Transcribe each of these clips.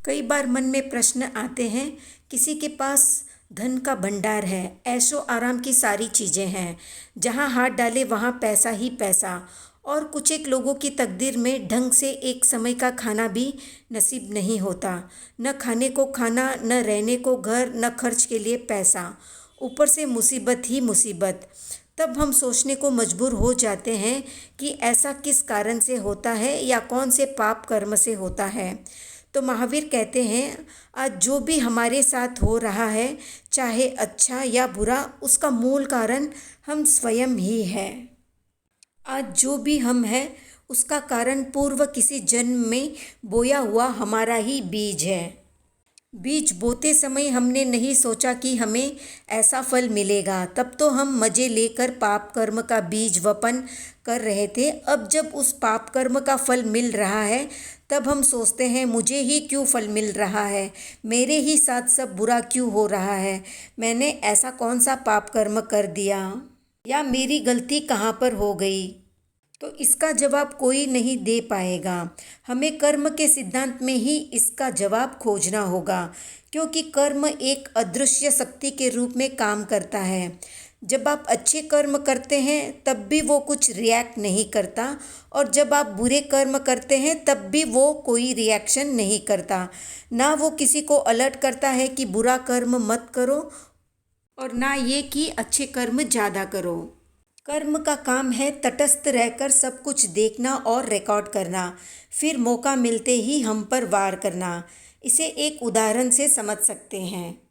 कई बार मन में प्रश्न आते हैं। किसी के पास धन का भंडार है, ऐशो आराम की सारी चीज़ें हैं, जहाँ हाथ डाले वहाँ पैसा ही पैसा। और कुछ एक लोगों की तकदीर में ढंग से एक समय का खाना भी नसीब नहीं होता। न खाने को खाना, न रहने को घर, न खर्च के लिए पैसा, ऊपर से मुसीबत ही मुसीबत। तब हम सोचने को मजबूर हो जाते हैं कि ऐसा किस कारण से होता है या कौन से पाप कर्म से होता है। तो महावीर कहते हैं, आज जो भी हमारे साथ हो रहा है, चाहे अच्छा या बुरा, उसका मूल कारण हम स्वयं ही हैं। आज जो भी हम हैं, उसका कारण पूर्व किसी जन्म में बोया हुआ हमारा ही बीज है। बीज बोते समय हमने नहीं सोचा कि हमें ऐसा फल मिलेगा। तब तो हम मज़े लेकर पाप कर्म का बीज वपन कर रहे थे। अब जब उस पाप कर्म का फल मिल रहा है, तब हम सोचते हैं मुझे ही क्यों फल मिल रहा है, मेरे ही साथ सब बुरा क्यों हो रहा है, मैंने ऐसा कौन सा पाप कर्म कर दिया, या मेरी गलती कहाँ पर हो गई। तो इसका जवाब कोई नहीं दे पाएगा। हमें कर्म के सिद्धांत में ही इसका जवाब खोजना होगा, क्योंकि कर्म एक अदृश्य शक्ति के रूप में काम करता है। जब आप अच्छे कर्म करते हैं तब भी वो कुछ रिएक्ट नहीं करता, और जब आप बुरे कर्म करते हैं तब भी वो कोई रिएक्शन नहीं करता। ना वो किसी को अलर्ट करता है कि बुरा कर्म मत करो, और ना ये कि अच्छे कर्म ज़्यादा करो। कर्म का काम है तटस्थ रहकर सब कुछ देखना और रिकॉर्ड करना, फिर मौका मिलते ही हम पर वार करना। इसे एक उदाहरण से समझ सकते हैं।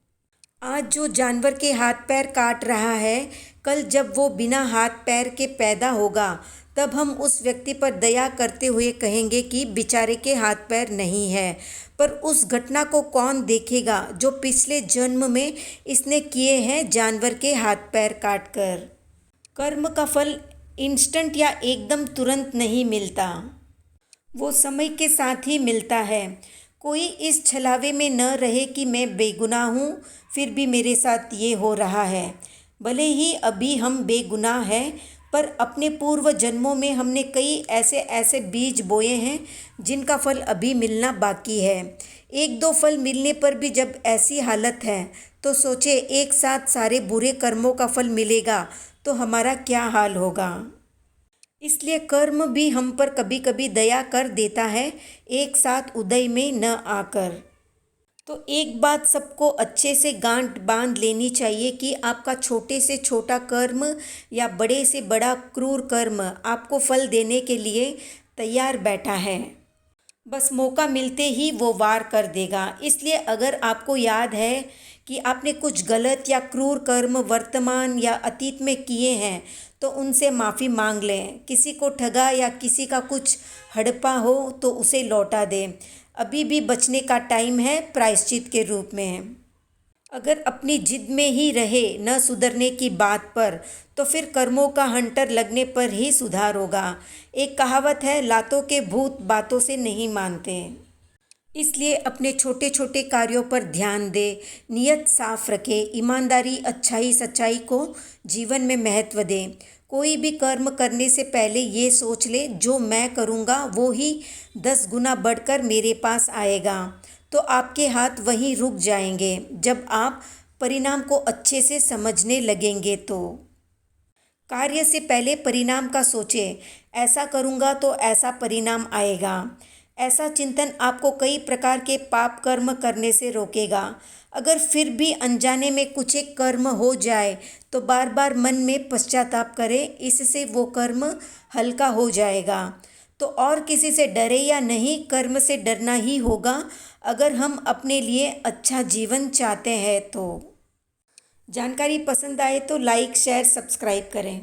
आज जो जानवर के हाथ पैर काट रहा है, कल जब वो बिना हाथ पैर के पैदा होगा, तब हम उस व्यक्ति पर दया करते हुए कहेंगे कि बेचारे के हाथ पैर नहीं है। पर उस घटना को कौन देखेगा जो पिछले जन्म में इसने किए हैं जानवर के हाथ पैर काट कर। कर्म का फल इंस्टेंट या एकदम तुरंत नहीं मिलता, वो समय के साथ ही मिलता है। कोई इस छलावे में न रहे कि मैं बेगुनाह हूँ, फिर भी मेरे साथ ये हो रहा है। भले ही अभी हम बेगुनाह हैं, पर अपने पूर्व जन्मों में हमने कई ऐसे ऐसे बीज बोए हैं जिनका फल अभी मिलना बाकी है। एक दो फल मिलने पर भी जब ऐसी हालत है, तो सोचे एक साथ सारे बुरे कर्मों का फल मिलेगा तो हमारा क्या हाल होगा। इसलिए कर्म भी हम पर कभी कभी दया कर देता है, एक साथ उदय में न आकर। तो एक बात सबको अच्छे से गांठ बांध लेनी चाहिए कि आपका छोटे से छोटा कर्म या बड़े से बड़ा क्रूर कर्म आपको फल देने के लिए तैयार बैठा है। बस मौका मिलते ही वो वार कर देगा। इसलिए अगर आपको याद है कि आपने कुछ गलत या क्रूर कर्म वर्तमान या अतीत में किए हैं, तो उनसे माफ़ी मांग लें। किसी को ठगा या किसी का कुछ हड़पा हो तो उसे लौटा दें। अभी भी बचने का टाइम है प्रायश्चित के रूप में। अगर अपनी जिद में ही रहे न सुधरने की बात पर, तो फिर कर्मों का हंटर लगने पर ही सुधार होगा। एक कहावत है, लातों के भूत बातों से नहीं मानते। इसलिए अपने छोटे छोटे कार्यों पर ध्यान दे, नियत साफ रखे, ईमानदारी, अच्छाई, सच्चाई को जीवन में महत्व दे। कोई भी कर्म करने से पहले ये सोच ले, जो मैं करूँगा वो ही 10 गुना बढ़कर मेरे पास आएगा। तो आपके हाथ वहीं रुक जाएंगे जब आप परिणाम को अच्छे से समझने लगेंगे। तो कार्य से पहले परिणाम का सोचें, ऐसा करूँगा तो ऐसा परिणाम आएगा। ऐसा चिंतन आपको कई प्रकार के पाप कर्म करने से रोकेगा। अगर फिर भी अनजाने में कुछ एक कर्म हो जाए, तो बार बार मन में पश्चाताप करें, इससे वो कर्म हल्का हो जाएगा। तो और किसी से डरे या नहीं, कर्म से डरना ही होगा अगर हम अपने लिए अच्छा जीवन चाहते हैं। तो जानकारी पसंद आए तो लाइक, शेयर, सब्सक्राइब करें।